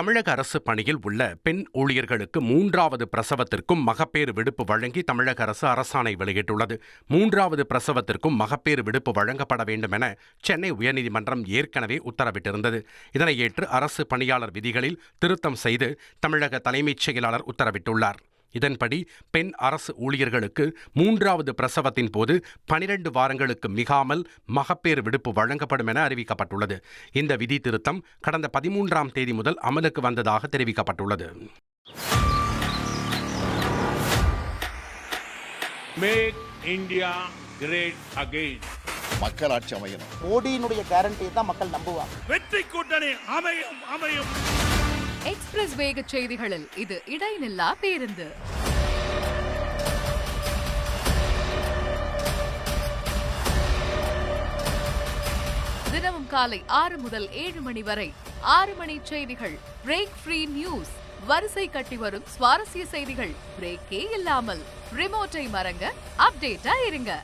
தமிழக அரசு பணியில் உள்ள பெண் ஊழியர்களுக்கு 3வது பிரசவத்திற்கும் மகப்பேறு விடுப்பு வழங்கி தமிழக அரசு அரசாணை வெளியிட்டுள்ளது. 3வது பிரசவத்திற்கும் மகப்பேறு விடுப்பு வழங்கப்பட வேண்டும் என சென்னை உயர்நீதிமன்றம் ஏற்கனவே உத்தரவிட்டிருந்தது. இதனை ஏற்று அரசு பணியாளர் விதிகளில் திருத்தம் செய்து தமிழக தலைமைச் செயலாளர் உத்தரவிட்டுள்ளார். இதன்படி பெண் அரசு ஊழியர்களுக்கு 3வது பிரசவத்தின் போது 12 வாரங்களுக்கு மிகாமல் மகப்பேறு விடுப்பு வழங்கப்படும் என அறிவிக்கப்பட்டுள்ளது. இந்த விதி திருத்தம் கடந்த 13ஆம் தேதி முதல் அமலுக்கு வந்ததாக தெரிவிக்கப்பட்டுள்ளது. Make India great again. மக்களாட்சி அமையும். மோடியினுடைய கேரண்டியை தான் மக்கள் நம்புவாங்க. வெற்றி கூட்டணி அமையும். எக்ஸ்பிரஸ் வேக செய்திகளில் இது இடைநில்லா பேருந்து. தினமும் காலை 6 முதல் 7 மணி வரை 6 மணி செய்திகள். Break free news. வரிசை கட்டி வரும் சுவாரஸ்ய செய்திகள் பிரேக்கே இல்லாமல். ரிமோட்டை மறங்க அப்டேட்டா இருங்க.